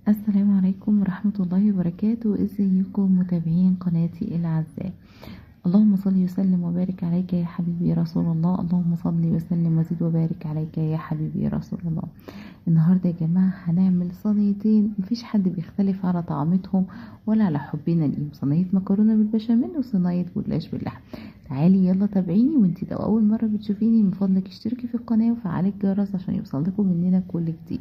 السلام عليكم ورحمة الله وبركاته. ازيكم متابعين قناتي الأعزاء؟ اللهم صل وسلم وبارك عليك يا حبيبي يا رسول الله. اللهم صل وسلم وزد وبارك عليك يا حبيبي يا رسول الله. النهاردة يا جماعة هنعمل صينيتين مفيش حد بيختلف على طعمتهم ولا على حبنا ليهم، صينية مكرونة بالبشاميل وصينية جلاش باللحم. تعالي يلا تابعيني، وانتي لو أول مرة بتشوفيني من فضلك اشتركي في القناة وفعلي الجرس عشان يوصلكم مننا كل جديد.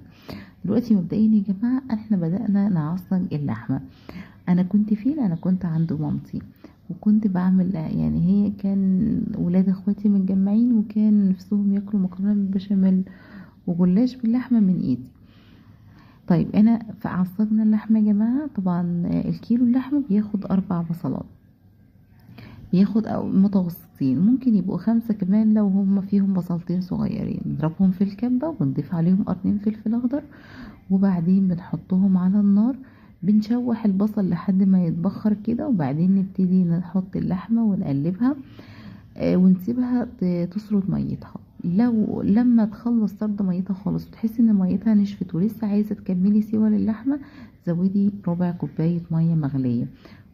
دلوقتي مبدئيا يا جماعة احنا بدأنا نعصج اللحمة. انا كنت عند مامتي وكنت بعمل، يعني هي كان ولاد اخواتي متجمعين وكان نفسهم ياكلوا مكرونة بالبشاميل وجلاش باللحمة من ايدي. طيب انا فعصجنا اللحمة يا جماعة. طبعا الكيلو اللحمة بياخد 4 بصلات، بياخد او متوسطين، ممكن يبقوا 5 كمان لو هم فيهم بصلتين صغيرين. نضربهم في الكبة ونضيف عليهم قرنين فلفل اخضر، وبعدين بنحطهم على النار. بنشوح البصل لحد ما يتبخر كده، وبعدين نبتدي نحط اللحمة ونقلبها ونسيبها تسرد ميتها. لما تخلص سرد ميتها خالص وتحسي ان ميتها نشفت ولسه عايزة تكملي سوا للحمة، زودي ربع كوباية مية مغلية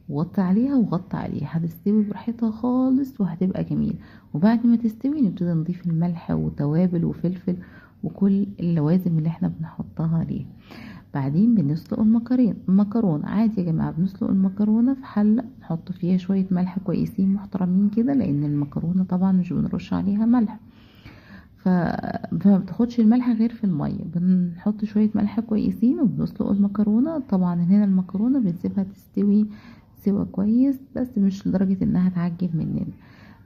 وغطي عليها وغطي عليها، هتستوي براحتها خالص وهتبقى جميل. وبعد ما تستوي نبتدي نضيف الملح وتوابل وفلفل وكل اللوازم اللي احنا بنحطها عليها. بعدين بنسلق المكرونة عادي يا جماعة. بنسلق المكرونة في حلة، نحط فيها شوية ملح كويسين محترمين كده، لان المكرونة طبعا مش بنرش عليها ملح، فما بتاخدش الملح غير في المية. بنحط شوية ملح كويسين وبنسلق المكرونة. طبعا هنا المكرونة بنسيبها تستوي سوا كويس، بس مش لدرجة انها تعجب مننا.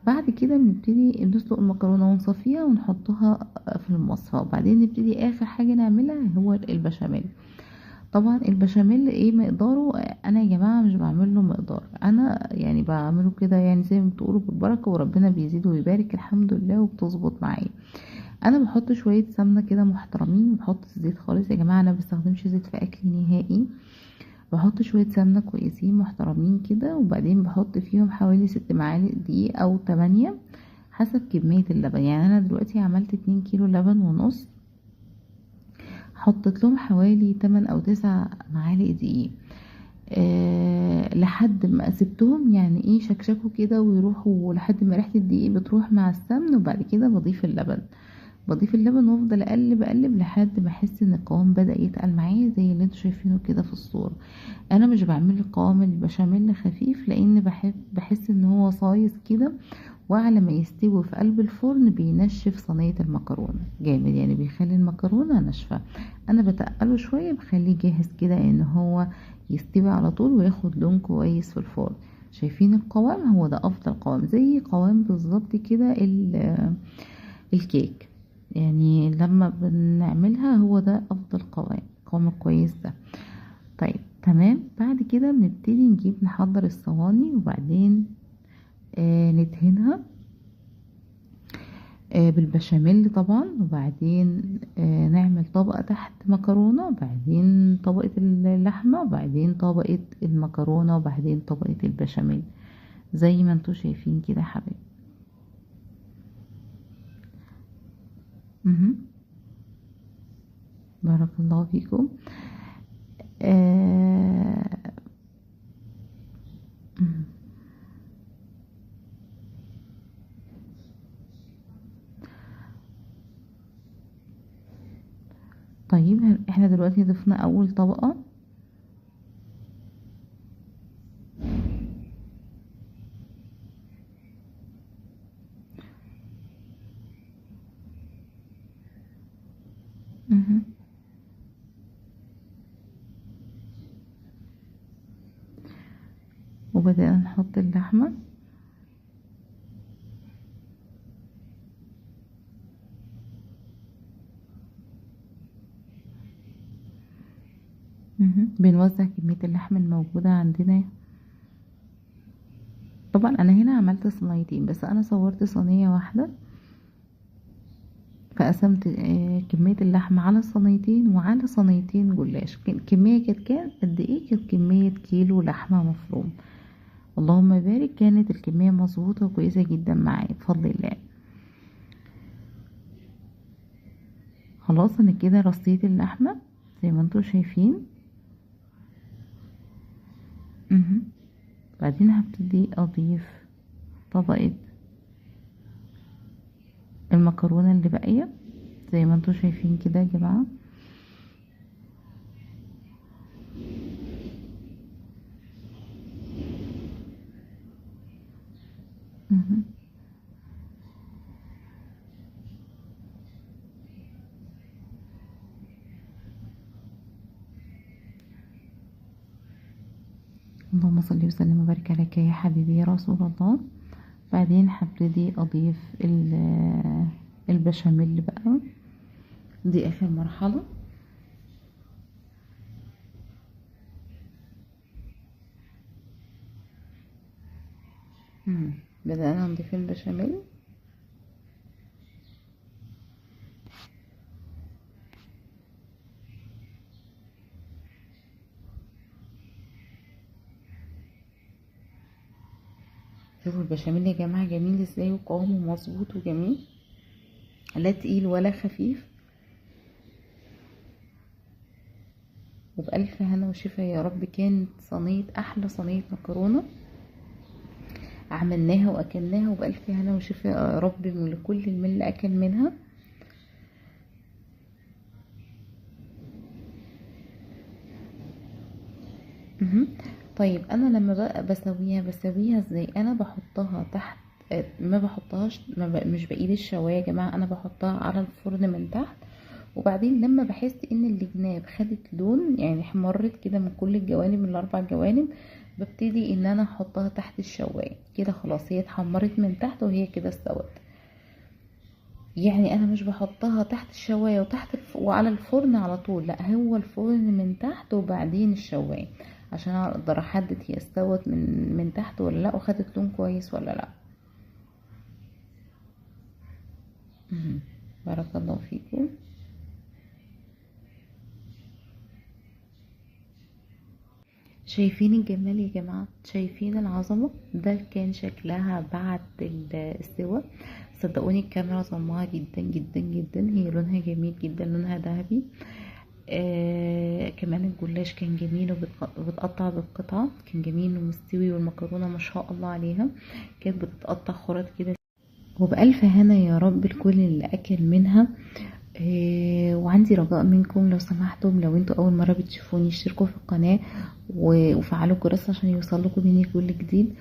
بعد كده بنبتدي نسلق المكرونة ونصفيها ونحطها في المصفى، وبعدين نبتدي اخر حاجة نعملها هو البشاميل. طبعا البشاميل ايه مقداره؟ انا يا جماعة مش بعمل له مقدار، انا يعني بعمله كده يعني زي ما بتقولوا بالبركة، وربنا بيزيد ويبارك الحمد لله وبتظبط معايا. انا بحط شوية سمنة كده محترمين، وبحط زيت خالص يا جماعة، انا بستخدمش زيت في اكلي نهائي. بحط شوية سمنة كويسين محترمين كده، وبعدين بحط فيهم حوالي 6 معالق دقيق او 8 حسب كمية اللبن. يعني انا دلوقتي عملت 2 كيلو لبن ونص، حطيت لهم حوالي 8 او 9 معالق دقيق. لحد ما سبتهم يعني ايه شكشكوا كده ويروحوا لحد ما ريحة الدقيق بتروح مع السمن، وبعد كده بضيف اللبن وافضل اقلب لحد ما احس ان القوام بدأ يتقل معايا زي اللي انتوا شايفينه كده في الصورة. انا مش بعمل القوام البشاميل خفيف، لان بحس ان هو صايص كده، وعلى ما يستوي في قلب الفرن بينشف صينية المكرونة جامد، يعني بيخلي المكرونة ناشفة. انا بتقله شوية بخليه جاهز كده ان هو يستوي على طول وياخد لون كويس في الفرن. شايفين القوام؟ هو ده افضل قوام، زي قوام بالظبط كده الكيك. يعني لما بنعملها هو ده افضل قوام كويس ده. طيب تمام. بعد كده بنبتدي نحضر الصواني، وبعدين ندهنها بالبشاميل طبعا، وبعدين نعمل طبقة تحت مكرونة، وبعدين طبقة اللحمة، وبعدين طبقة المكرونة، وبعدين طبقة البشاميل زي ما انتوا شايفين كده يا حبايبي. بارك الله فيكم. آه مهم. طيب احنا دلوقتي ضفنا اول طبقة. مهم. وبدأنا نحط اللحمة. بنوزع كمية اللحم الموجودة عندنا. طبعا انا هنا عملت صينيتين، بس انا صورت صينية واحدة، فقسمت كمية اللحم على صينيتين وعلى صينيتين جلاش. كمية كانت قد ايه؟ كانت كمية كيلو لحمة مفروم. اللهم بارك، كانت الكمية مظبوطة وكويسة جدا معايا بفضل الله. خلاص انا كده رصيت اللحمة زي ما انتوا شايفين. مهم. بعدين هبتدي اضيف طبقة المكرونة اللي باقية زي ما انتوا شايفين كده يا جماعة. مهم. اللهم صل وسلم وبارك عليك يا حبيبي يا رسول الله. بعدين هبتدي اضيف البشاميل بقى، دي اخر مرحلة. بدأنا نضيف البشاميل. شوفوا البشاميل يا جماعة جميل ازاي، وقوامه مظبوط وجميل، لا تقيل ولا خفيف. وبألف هنا وشفا يا رب. كانت صينية، أحلى صينية مكرونة عملناها وأكلناها، وبألف هنا وشفا يا رب من لكل من اللي أكل منها. طيب أنا لما بقى بسويها ازاي؟ أنا بحطها تحت، ما بحطهاش، مش بإيد الشواية يا جماعة، أنا بحطها على الفرن من تحت. وبعدين لما بحس ان الجناب خدت لون، يعني احمرت كده من كل الجوانب، من الاربع جوانب، ببتدي ان انا احطها تحت الشوايه كده. خلاص هي اتحمرت من تحت وهي كده استوت. يعني انا مش بحطها تحت الشوايه وعلى الفرن على طول، لا، هو الفرن من تحت وبعدين الشوايه، عشان اقدر احدد هي استوت من تحت ولا لا، وخدت لون كويس ولا لا. مهم. بارك الله فيكم. شايفين الجمال يا جماعة؟ شايفين العظمة؟ ده كان شكلها بعد الاستواء. صدقوني الكاميرا ظلمها جدا جدا جدا، هي لونها جميل جدا، لونها ذهبي. كمان الجلاش كان جميل وبتقطع بالقطعة، كان جميل ومستوي، والمكرونة ما شاء الله عليها كانت بتتقطع خرط كده. وبألف هنا يا رب الكل اللي أكل منها. وعندي رجاء منكم لو سمحتم، لو انتوا اول مرة بتشوفوني، اشتركوا في القناة وفعلوا الجرس عشان يوصلكم مني كل جديد.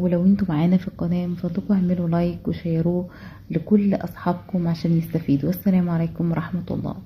ولو انتوا معانا في القناة من فضلكم اعملوا لايك وشيروه لكل اصحابكم عشان يستفيدوا. والسلام عليكم ورحمة الله.